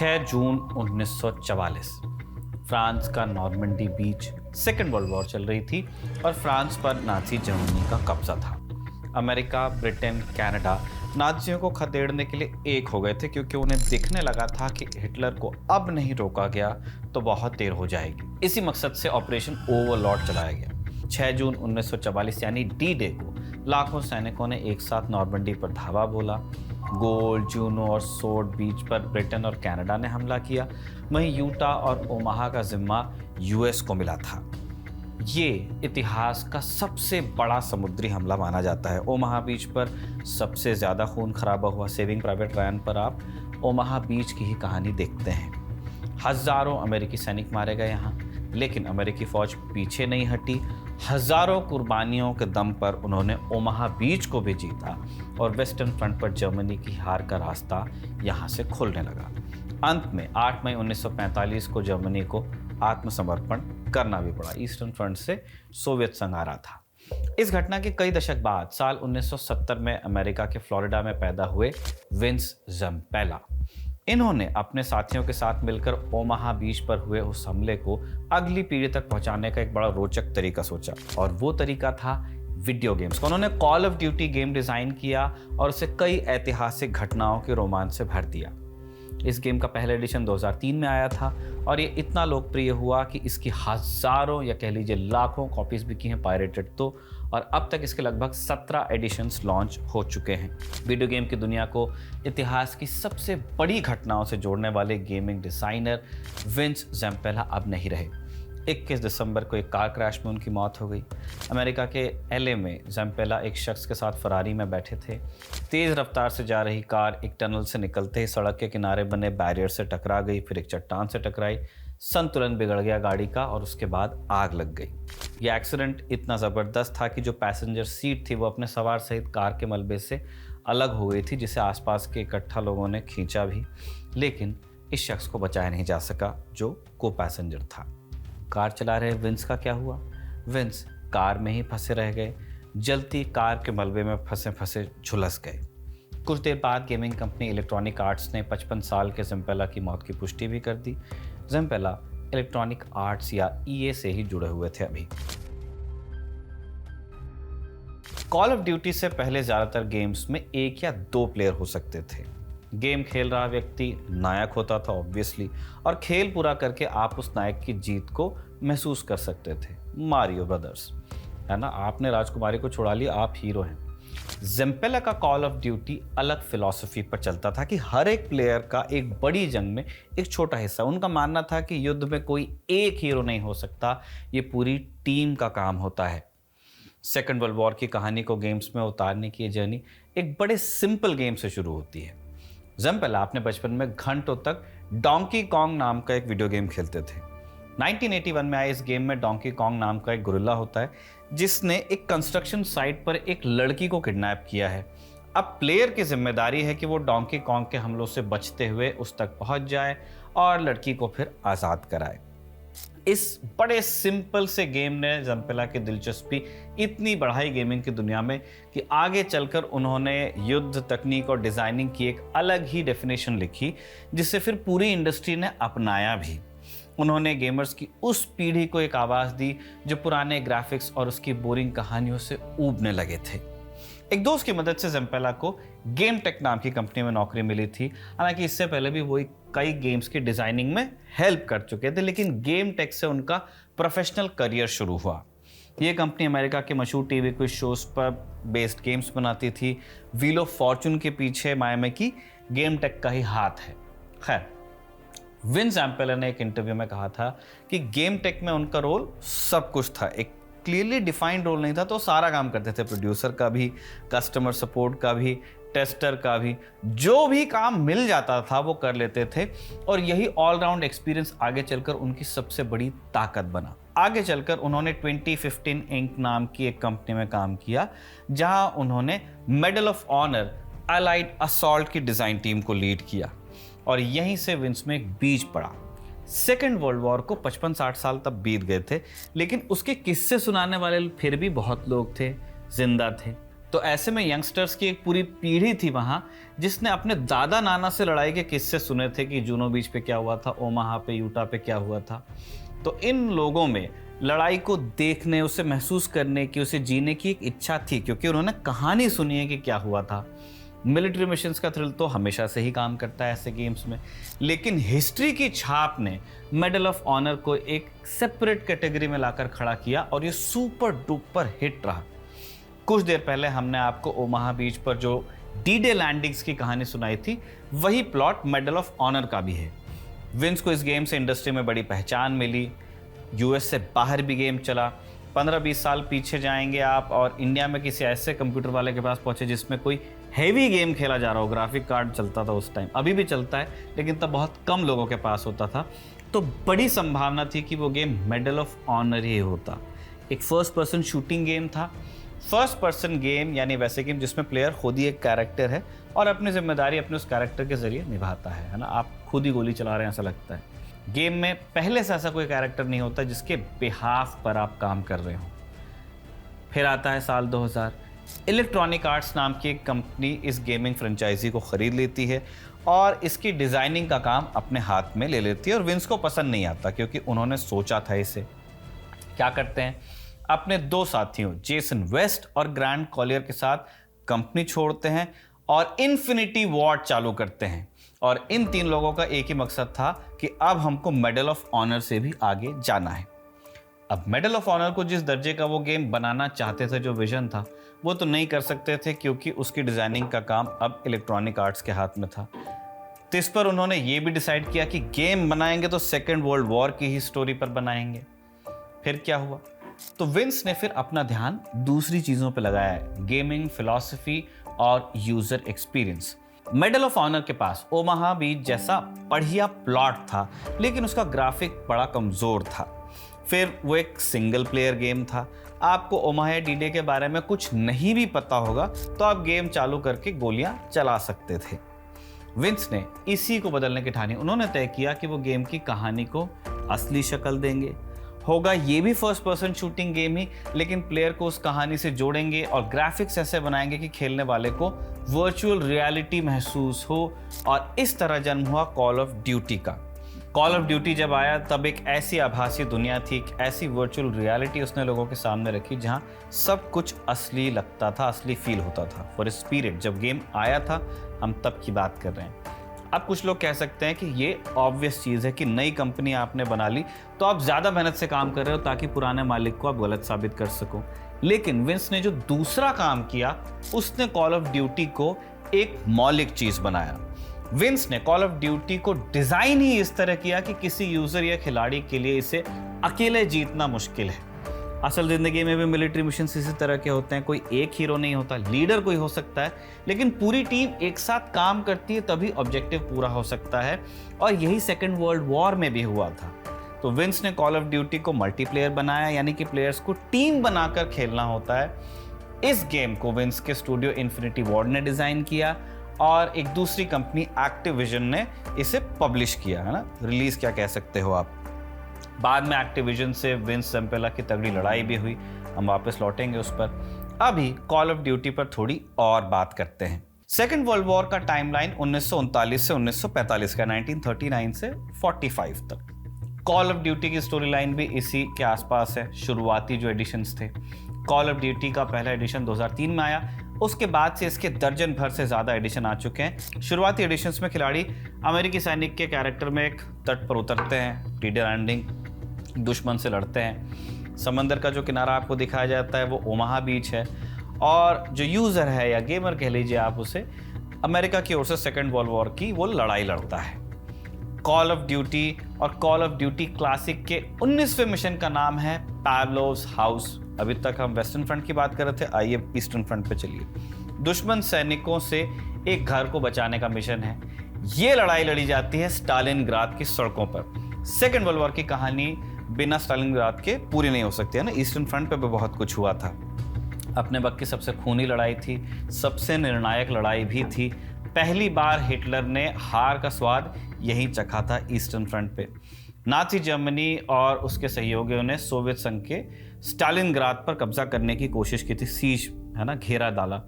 6 जून 1944 France का Normandy बीच। Second world war चल रही थी और फ्रांस पर नाजी जर्मनी का कब्जा था। अमेरिका, ब्रिटेन, कनाडा नाजियों को खदेड़ने के लिए एक हो गए थे, क्योंकि उन्हें दिखने लगा था कि हिटलर को अब नहीं रोका गया तो बहुत देर हो जाएगी। इसी मकसद से ऑपरेशन ओवरलॉर्ड चलाया गया। 6 जून 1944 यानी डी डे को लाखों सैनिकों ने एक साथ नॉर्मंडी पर धावा बोला। गोल, जूनो और सोर्ड बीच पर ब्रिटेन और कनाडा ने हमला किया। वहीं यूटा और ओमाहा का जिम्मा यूएस को मिला था। ये इतिहास का सबसे बड़ा समुद्री हमला माना जाता है। ओमाहा बीच पर सबसे ज़्यादा खून खराबा हुआ। सेविंग प्राइवेट रायन पर आप ओमाहा बीच की ही कहानी देखते हैं। हज़ारों अमेरिकी सैनिक मारे गए यहाँ, लेकिन अमेरिकी फ़ौज पीछे नहीं हटी। हज़ारों कुर्बानियों के दम पर उन्होंने ओमाहा बीच को भी जीता और वेस्टर्न फ्रंट पर जर्मनी की हार का रास्ता यहाँ से खुलने लगा। अंत में 8 मई 1945 को जर्मनी को आत्मसमर्पण करना भी पड़ा। ईस्टर्न फ्रंट से सोवियत संघ आ रहा था। इस घटना के कई दशक बाद साल 1970 में अमेरिका के फ्लोरिडा में पैदा हुए विंस ज़म्पेला, इन्होंने अपने साथियों के साथ मिलकर ओमाहा बीच पर हुए उस हमले को अगली पीढ़ी तक पहुंचाने का एक बड़ा रोचक तरीका सोचा, और वो तरीका था वीडियो गेम्स का। उन्होंने call of duty game design किया और उसे कई ऐतिहासिक घटनाओं के रोमांच से भर दिया। इस गेम का पहला एडिशन 2003 में आया था और ये इतना लोकप्रिय हुआ कि इसकी हज़ारों या कह लीजिए लाखों कॉपीज़ बिकी हैं पायरेटेड तो, और अब तक इसके लगभग 17 एडिशंस लॉन्च हो चुके हैं। वीडियो गेम की दुनिया को इतिहास की सबसे बड़ी घटनाओं से जोड़ने वाले गेमिंग डिज़ाइनर विंस ज़म्पेला अब नहीं रहे। 21 दिसंबर को एक कार क्रैश में उनकी मौत हो गई। अमेरिका के एलए में ज़म्पेला एक शख्स के साथ फरारी में बैठे थे। तेज़ रफ्तार से जा रही कार एक टनल से निकलते ही सड़क के किनारे बने बैरियर से टकरा गई, फिर एक चट्टान से टकराई। संतुलन बिगड़ गया गाड़ी का और उसके बाद आग लग गई। यह एक्सीडेंट इतना ज़बरदस्त था कि जो पैसेंजर सीट थी वो अपने सवार सहित कार के मलबे से अलग हो गई थी, जिसे आसपास के इकट्ठा लोगों ने खींचा भी, लेकिन इस शख्स को बचाया नहीं जा सका जो को पैसेंजर था। कार चला रहे विंस का क्या हुआ? विंस कार में ही फंसे रह गए, जलती कार के मलबे में फंसे फंसे झुलस गए। कुछ देर बाद गेमिंग कंपनी इलेक्ट्रॉनिक आर्ट्स ने 55 साल के ज़म्पेला की मौत की पुष्टि भी कर दी। ज़म्पेला इलेक्ट्रॉनिक आर्ट्स या ईए से ही जुड़े हुए थे अभी। कॉल ऑफ ड्यूटी से पहले ज़्यादातर गेम्स में 1 या 2 प्लेयर हो सकते थे। गेम खेल रहा व्यक्ति नायक होता था ऑब्वियसली, और खेल पूरा करके आप उस नायक की जीत को महसूस कर सकते थे। मारियो ब्रदर्स है ना, आपने राजकुमारी को छुड़ा लिया, आप हीरो हैं। ज़म्पेला का कॉल ऑफ ड्यूटी अलग फिलॉसफी पर चलता था कि हर एक प्लेयर का एक बड़ी जंग में एक छोटा हिस्सा। उनका मानना था कि युद्ध में कोई एक हीरो नहीं हो सकता, ये पूरी टीम का काम होता है। सेकेंड वर्ल्ड वॉर की कहानी को गेम्स में उतारने की ये जर्नी एक बड़े सिंपल गेम से शुरू होती है। ज़म्पेला अपने बचपन में घंटों तक डोंकी कॉन्ग नाम का एक वीडियो गेम खेलते थे। 1981 में आए इस गेम में डोंकी कॉन्ग नाम का एक गोरिल्ला होता है जिसने एक कंस्ट्रक्शन साइट पर एक लड़की को किडनैप किया है। अब प्लेयर की जिम्मेदारी है कि वो डोंकी कॉन्ग के हमलों से बचते हुए उस तक पहुंच जाए और लड़की को फिर आज़ाद कराए। इस बड़े सिंपल से गेम ने ज़म्पेला की दिलचस्पी इतनी बढ़ाई गेमिंग की दुनिया में कि आगे चलकर उन्होंने युद्ध, तकनीक और डिज़ाइनिंग की एक अलग ही डेफिनेशन लिखी, जिसे फिर पूरी इंडस्ट्री ने अपनाया भी। उन्होंने गेमर्स की उस पीढ़ी को एक आवाज़ दी जो पुराने ग्राफिक्स और उसकी बोरिंग कहानियों से ऊबने लगे थे। एक दोस्त की मदद से ज़म्पेला को गेम टेक नाम की कंपनी में नौकरी मिली थी। हालांकि इससे पहले भी वो कई गेम्स की डिज़ाइनिंग में हेल्प कर चुके थे, लेकिन गेम टेक से उनका प्रोफेशनल करियर शुरू हुआ। ये कंपनी अमेरिका के मशहूर टीवी क्विज शोज पर बेस्ड गेम्स बनाती थी। व्हील ऑफ फॉर्चून के पीछे मायामी की गेम टेक का ही हाथ है। खैर, विंस ज़म्पेला ने एक इंटरव्यू में कहा था कि गेम टेक में उनका रोल सब कुछ था। एक क्लियरली डिफाइंड रोल नहीं था, तो सारा काम करते थे, प्रोड्यूसर का भी, कस्टमर सपोर्ट का भी, टेस्टर का भी। जो भी काम मिल जाता था वो कर लेते थे, और यही ऑलराउंड एक्सपीरियंस आगे चलकर उनकी सबसे बड़ी ताकत बना। आगे चलकर उन्होंने 2015 इंक नाम की एक कंपनी में काम किया, जहां उन्होंने Medal of Honor Allied Assault की डिज़ाइन टीम को लीड किया, और यहीं से विंस में एक बीज पड़ा। सेकेंड वर्ल्ड वॉर को 55-60 साल तब बीत गए थे, लेकिन उसके किस्से सुनाने वाले फिर भी बहुत लोग थे, जिंदा थे। तो ऐसे में यंगस्टर्स की एक पूरी पीढ़ी थी वहाँ जिसने अपने दादा नाना से लड़ाई के किस्से सुने थे कि जूनो बीच पे क्या हुआ था, ओमाहा पे, यूटा पे क्या हुआ था। तो इन लोगों में लड़ाई को देखने, उसे महसूस करने की, उसे जीने की एक इच्छा थी, क्योंकि उन्होंने कहानी सुनी है कि क्या हुआ था। मिलिट्री मिशंस का थ्रिल तो हमेशा से ही काम करता है ऐसे गेम्स में, लेकिन हिस्ट्री की छाप ने मेडल ऑफ ऑनर को एक सेपरेट कैटेगरी में लाकर खड़ा किया और ये सुपर डुपर हिट रहा। कुछ देर पहले हमने आपको ओमाहा बीच पर जो डी-डे लैंडिंग्स की कहानी सुनाई थी, वही प्लॉट मेडल ऑफ ऑनर का भी है। विंस को इस गेम से इंडस्ट्री में बड़ी पहचान मिली, यूएस से बाहर भी गेम चला। 15-20 साल पीछे जाएंगे आप और इंडिया में किसी ऐसे कंप्यूटर वाले के पास पहुंचे जिसमें कोई हैवी गेम खेला जा रहा हो, ग्राफिक कार्ड चलता था उस टाइम, अभी भी चलता है लेकिन तब बहुत कम लोगों के पास होता था, तो बड़ी संभावना थी कि वो गेम मेडल ऑफ ऑनर ही होता। एक फर्स्ट पर्सन शूटिंग गेम था। फर्स्ट पर्सन गेम यानी वैसे गेम जिसमें प्लेयर खुद ही एक कैरेक्टर है और अपनी जिम्मेदारी अपने उस कैरेक्टर के जरिए निभाता है ना, आप खुद ही गोली चला रहे हैं ऐसा लगता है। गेम में पहले से ऐसा कोई कैरेक्टर नहीं होता जिसके बिहाफ पर आप काम कर रहे हो। फिर आता है साल 2000। इलेक्ट्रॉनिक आर्ट्स नाम की एक कंपनी इस गेमिंग फ्रेंचाइजी को खरीद लेती है और इसकी डिज़ाइनिंग का काम अपने हाथ में ले लेती है और विंस को पसंद नहीं आता क्योंकि उन्होंने सोचा था इसे। क्या करते हैं, अपने दो साथियों जेसन वेस्ट और ग्रैंड कॉलियर के साथ कंपनी छोड़ते हैं और इन्फिनिटी वॉर चालू करते हैं। और इन तीन लोगों का एक ही मकसद था कि अब हमको मेडल ऑफ ऑनर से भी आगे जाना है। अब मेडल ऑफ ऑनर को जिस दर्जे का वो गेम बनाना चाहते थे, जो विजन था, वो तो नहीं कर सकते थे क्योंकि उसकी डिज़ाइनिंग का काम अब इलेक्ट्रॉनिक आर्ट्स के हाथ में था। तो इस पर उन्होंने ये भी डिसाइड किया कि गेम बनाएंगे तो सेकेंड वर्ल्ड वॉर की ही स्टोरी पर बनाएंगे। फिर क्या हुआ, तो विंस ने फिर अपना ध्यान दूसरी चीज़ों पर लगाया है, गेमिंग फिलॉसफी और user experience. Medal of Honor के पास ओमाहा बीच जैसा बढ़िया प्लॉट था लेकिन उसका ग्राफिक बड़ा कमज़ोर था। फिर वो एक सिंगल प्लेयर गेम था। आपको ओमाहा डी-डे के बारे में कुछ नहीं भी पता होगा तो आप गेम चालू करके गोलियां चला सकते थे। विंस ने इसी को बदलने की ठानी। उन्होंने तय किया कि वो गेम की कहानी को असली शक्ल देंगे। होगा ये भी फर्स्ट पर्सन शूटिंग गेम ही, लेकिन प्लेयर को उस कहानी से जोड़ेंगे और ग्राफिक्स ऐसे बनाएंगे कि खेलने वाले को वर्चुअल रियलिटी महसूस हो। और इस तरह जन्म हुआ कॉल ऑफ ड्यूटी का। कॉल ऑफ ड्यूटी जब आया तब एक ऐसी आभासी दुनिया थी, एक ऐसी वर्चुअल रियलिटी उसने लोगों के सामने रखी जहां सब कुछ असली लगता था, असली फील होता था। फॉर स्पिरिट जब गेम आया था, हम तब की बात कर रहे हैं। अब कुछ लोग कह सकते हैं कि ये ऑब्वियस चीज़ है कि नई कंपनी आपने बना ली तो आप ज़्यादा मेहनत से काम कर रहे हो ताकि पुराने मालिक को आप गलत साबित कर सको। लेकिन विंस ने जो दूसरा काम किया, उसने कॉल ऑफ ड्यूटी को एक मौलिक चीज़ बनाया। विंस ने कॉल ऑफ ड्यूटी को डिज़ाइन ही इस तरह किया कि किसी यूज़र या खिलाड़ी के लिए इसे अकेले जीतना मुश्किल है। असल ज़िंदगी में भी मिलिट्री मिशन इसी तरह के होते हैं, कोई एक हीरो नहीं होता, लीडर कोई हो सकता है, लेकिन पूरी टीम एक साथ काम करती है तभी ऑब्जेक्टिव पूरा हो सकता है। और यही सेकेंड वर्ल्ड वॉर में भी हुआ था। तो विंस ने कॉल ऑफ ड्यूटी को मल्टीप्लेयर बनाया, यानी कि प्लेयर्स को टीम बनाकर खेलना होता है। इस गेम को विंस के स्टूडियो इन्फिनिटी वॉर्ड ने डिज़ाइन किया और एक दूसरी कंपनी एक्टिविजन ने इसे पब्लिश किया, है ना, रिलीज़ क्या कह सकते हो आप। बाद में एक्टिविजन से विंस ज़म्पेला की तगड़ी लड़ाई भी हुई, हम वापस लौटेंगे उस पर। अभी कॉल ऑफ ड्यूटी पर थोड़ी और बात करते हैं। सेकेंड वर्ल्ड वॉर का टाइमलाइन 1939 से 1945 का, 1939 से 45 तक। कॉल ऑफ ड्यूटी की स्टोरी लाइन भी इसी के आसपास है। शुरुआती जो एडिशंस थे, कॉल ऑफ ड्यूटी का पहला एडिशन 2003 में आया, उसके बाद से इसके दर्जन भर से ज़्यादा एडिशन आ चुके हैं। शुरुआती एडिशंस में खिलाड़ी अमेरिकी सैनिक के कैरेक्टर में एक तट पर उतरते हैं, डी-डे लैंडिंग, दुश्मन से लड़ते हैं। समंदर का जो किनारा आपको दिखाया जाता है वो ओमाहा बीच है और जो यूज़र है या गेमर कह लीजिए आप उसे, अमेरिका की ओर से सेकेंड वर्ल्ड वॉर की वो लड़ाई लड़ता है। कॉल ऑफ ड्यूटी और कॉल ऑफ ड्यूटी क्लासिक के 19वें मिशन का नाम है पैवलोव्स हाउस। अभी तक हम वेस्टर्न फ्रंट की बात कर रहे थे, आइए ईस्टर्न फ्रंट पे चलिए। दुश्मन सैनिकों से एक घर को बचाने का मिशन है। ये लड़ाई लड़ी जाती है स्टालिनग्राद की सड़कों पर। सेकेंड वर्ल्ड वॉर की कहानी बिना स्टालिनग्राद के पूरी नहीं हो सकती है ना। ईस्टर्न फ्रंट पे भी बहुत कुछ हुआ था। अपने वक्त की सबसे खूनी लड़ाई थी, सबसे निर्णायक लड़ाई भी थी। पहली बार हिटलर ने हार का स्वाद यहीं चखा था ईस्टर्न फ्रंट पे। नाजी जर्मनी और उसके सहयोगियों ने सोवियत संघ के स्टालिनग्राद पर कब्जा करने की कोशिश की थी, सीज है ना, घेरा डाला।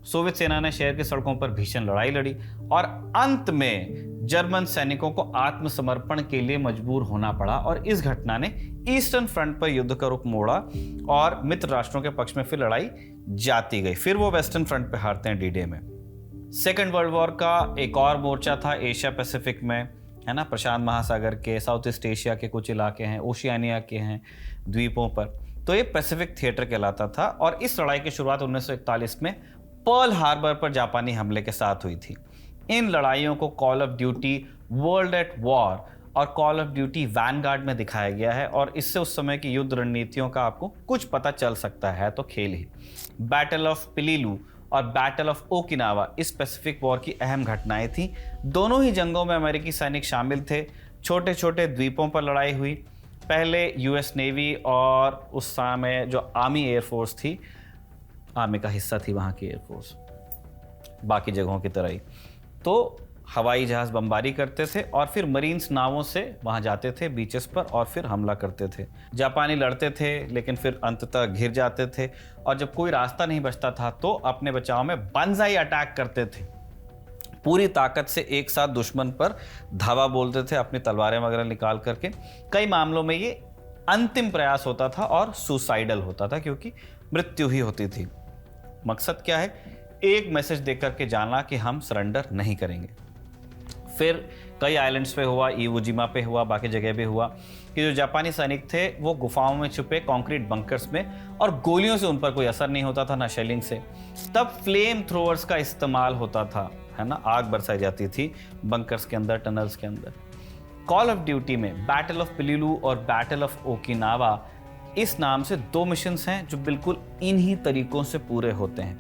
सोवियत सेना ने शहर की सड़कों पर भीषण लड़ाई लड़ी और अंत में जर्मन सैनिकों को आत्मसमर्पण के लिए मजबूर होना पड़ा और इस घटना ने ईस्टर्न फ्रंट पर युद्ध का रुख मोड़ा और मित्र राष्ट्रों के पक्ष में फिर लड़ाई जाती गई। फिर वो वेस्टर्न फ्रंट पे हारते हैं डी-डे में। सेकेंड वर्ल्ड वॉर का एक और मोर्चा था एशिया पैसिफिक में, है ना, प्रशांत महासागर के, साउथ ईस्ट एशिया के कुछ इलाके हैं, ओशियानिया के हैं द्वीपों पर, तो ये पैसिफिक थिएटर कहलाता था। और इस लड़ाई की शुरुआत 1941 में पर्ल हार्बर पर जापानी हमले के साथ हुई थी। इन लड़ाइयों को call of duty world at war और कॉल ऑफ ड्यूटी वैनगार्ड में दिखाया गया है और इससे उस समय की युद्ध रणनीतियों का आपको कुछ पता चल सकता है। तो खेल ही बैटल ऑफ पिलीलू और बैटल ऑफ ओकिनावा इस पैसिफिक वॉर की अहम घटनाएं थी। दोनों ही जंगों में अमेरिकी सैनिक शामिल थे। छोटे छोटे द्वीपों पर लड़ाई हुई। पहले यूएस नेवी और उस समय जो आर्मी एयरफोर्स थी, आर्मी का हिस्सा थी वहाँ की एयरफोर्स, बाकी जगहों की तरह ही, तो हवाई जहाज़ बमबारी करते थे और फिर मरीन्स नावों से वहाँ जाते थे बीचेस पर और फिर हमला करते थे। जापानी लड़ते थे लेकिन फिर अंततः घिर जाते थे और जब कोई रास्ता नहीं बचता था तो अपने बचाव में बंजाई अटैक करते थे। पूरी ताकत से एक साथ दुश्मन पर धावा बोलते थे अपनी तलवारें वगैरह निकाल करके। कई मामलों में ये अंतिम प्रयास होता था और सुसाइडल होता था क्योंकि मृत्यु ही होती थी। मकसद क्या है? एक मैसेज देकर के जाना कि हम सरेंडर नहीं करेंगे। फिर कई आइलैंड्स पे हुआ, इवोजिमा पे हुआ, बाकी जगह पे हुआ कि जो जापानी सैनिक थे वो गुफाओं में छुपे कंक्रीट बंकर्स में और गोलियों से उन पर कोई असर नहीं होता था, ना शेलिंग से। तब फ्लेम थ्रोअर्स का इस्तेमाल होता था, है ना, आग बरसाई जाती थी बंकर्स के अंदर, टनल्स के अंदर। कॉल ऑफ ड्यूटी में बैटल ऑफ पिलीलू और बैटल ऑफ ओकिनावा इस नाम से दो मिशंस हैं जो बिल्कुल इन्हीं तरीकों से पूरे होते हैं।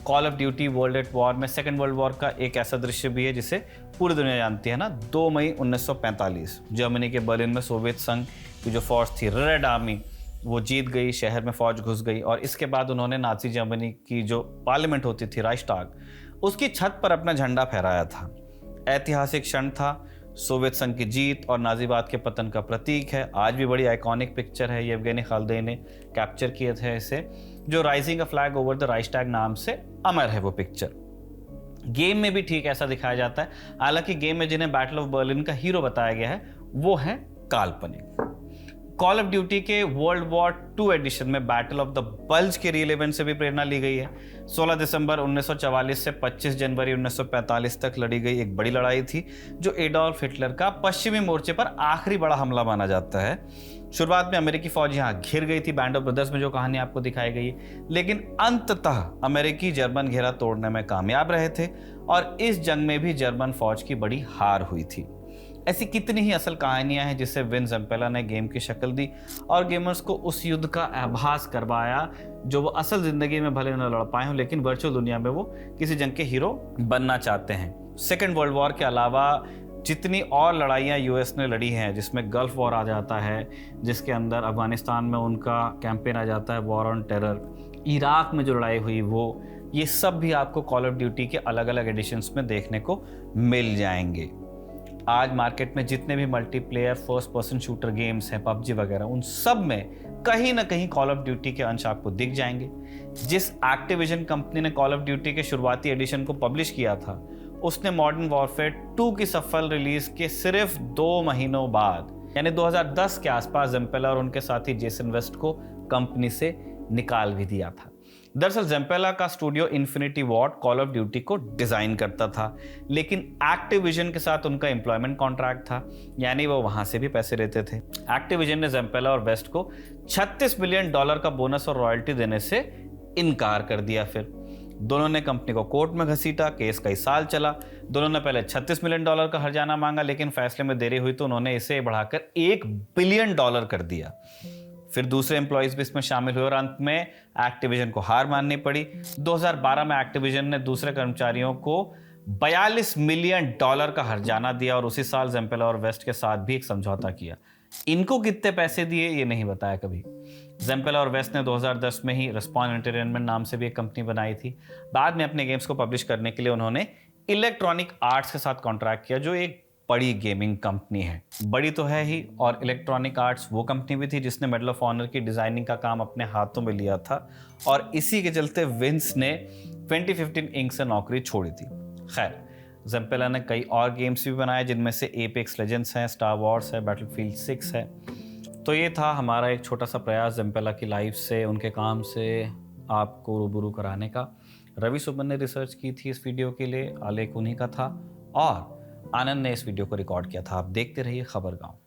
Call of duty world at war में सेकेंड वर्ल्ड वॉर का एक ऐसा दृश्य भी है जिसे पूरी दुनिया जानती है ना। 2 मई 1945 जर्मनी के बर्लिन में सोवियत संघ की जो फौज थी, रेड आर्मी, वो जीत गई, शहर में फौज घुस गई और इसके बाद उन्होंने नाजी जर्मनी की जो पार्लियामेंट होती थी, राइक्सटाग, उसकी छत पर अपना झंडा फहराया था। ऐतिहासिक क्षण था, सोवियत संघ की जीत और नाजीवाद के पतन का प्रतीक है। आज भी बड़ी आइकॉनिक पिक्चर है, येवगेनी खाल्दे ने कैप्चर किए थे इसे, जो raising a flag over the Reichstag नाम से अमर है वो पिक्चर। गेम में भी ठीक ऐसा दिखाया जाता है, हालांकि गेम में जिन्हें बैटल ऑफ बर्लिन का हीरो बताया गया है वो है काल्पनिक। कॉल ऑफ ड्यूटी के वर्ल्ड वॉर 2 एडिशन में बैटल ऑफ द बल्ज के रियल इवेंट से भी प्रेरणा ली गई है। 16 दिसंबर 1944 से 25 जनवरी 1945 तक लड़ी गई एक बड़ी लड़ाई थी जो एडोल्फ हिटलर का पश्चिमी मोर्चे पर आखिरी बड़ा हमला माना जाता है। शुरुआत में अमेरिकी फौज यहाँ घिर गई थी, बैंड ऑफ ब्रदर्स में जो कहानी आपको दिखाई गई है, लेकिन अंततः अमेरिकी जर्मन घेरा तोड़ने में कामयाब रहे थे और इस जंग में भी जर्मन फौज की बड़ी हार हुई थी। ऐसी कितनी ही असल कहानियां हैं जिसे विन ज़ेम्पेला ने गेम की शक्ल दी और गेमर्स को उस युद्ध का आभास करवाया जो वो असल जिंदगी में भले न लड़ पाए हों, लेकिन वर्चुअल दुनिया में वो किसी जंग के हीरो बनना चाहते हैं। सेकेंड वर्ल्ड वॉर के अलावा जितनी और लड़ाइयाँ यूएस ने लड़ी हैं, जिसमें गल्फ वॉर आ जाता है, जिसके अंदर अफगानिस्तान में उनका कैंपेन आ जाता है, वॉर ऑन टेरर, इराक में जो लड़ाई हुई वो, ये सब भी आपको कॉल ऑफ ड्यूटी के अलग अलग एडिशंस में देखने को मिल जाएंगे। आज मार्केट में जितने भी multiplayer first person shooter games हैं, पबजी वगैरह, उन सब में कहीं ना कहीं कॉल ऑफ ड्यूटी के अंश आपको दिख जाएंगे। जिस एक्टिविजन कंपनी ने कॉल ऑफ ड्यूटी के शुरुआती एडिशन को पब्लिश किया था, उसने मॉडर्न वॉरफेयर 2 की सफल रिलीज के सिर्फ 2 महीनों बाद यानी 2010 के आसपास ज़ेम्पेला और उनके साथी जेसन वेस्ट को कंपनी से निकाल भी दिया था। दरअसल ज़ेम्पेला का studio Infinity Ward Call of Duty को डिजाइन करता था, लेकिन एक्टिविजन के साथ उनका एम्प्लॉयमेंट कॉन्ट्रैक्ट था, यानी वो वहां से भी पैसे लेते थे। एक्टिविजन ने ज़ेम्पेला और वेस्ट को $36 मिलियन का बोनस और रॉयल्टी देने से इनकार कर दिया। फिर दोनों ने कंपनी को कोर्ट में घसीटा, केस कई साल चला। दोनों ने पहले $36 मिलियन का हर्जाना मांगा, लेकिन फैसले में देरी हुई तो उन्होंने इसे बढ़ाकर $1 बिलियन कर दिया। फिर दूसरे एम्प्लॉइज भी इसमें शामिल हुए और अंत में एक्टिविजन को हार माननी पड़ी। 2012 में एक्टिविजन ने दूसरे कर्मचारियों को $42 मिलियन का हर्जाना दिया और उसी साल ज़ेम्पेला और वेस्ट के साथ भी एक समझौता किया। इनको कितने पैसे दिए ये नहीं बताया कभी। ज़ेम्पेला और वेस्ट ने 2010 में ही रिस्पॉन एंटरटेनमेंट नाम से भी एक कंपनी बनाई थी। बाद में अपने गेम्स को पब्लिश करने के लिए उन्होंने इलेक्ट्रॉनिक आर्ट्स के साथ कॉन्ट्रैक्ट किया, जो एक बड़ी गेमिंग कंपनी है। बड़ी तो है ही, और इलेक्ट्रॉनिक आर्ट्स वो कंपनी भी थी जिसने मेडल ऑफ ऑनर की डिज़ाइनिंग का काम अपने हाथों में लिया था, और इसी के चलते विंस ने 2015 इंक से नौकरी छोड़ी थी। खैर, ज़ेम्पेला ने कई और गेम्स भी बनाए, जिनमें से एपेक्स लेजेंड्स हैं, स्टार वॉर्स है, बैटलफील्ड 6 है। तो ये था हमारा एक छोटा सा प्रयास ज़ेम्पेला की लाइफ से, उनके काम से आपको रूबरू कराने का। रवि सुमन ने रिसर्च की थी इस वीडियो के लिए, आलेख उन्हीं का था, और आनंद ने इस वीडियो को रिकॉर्ड किया था। आप देखते रहिए खबरगांव।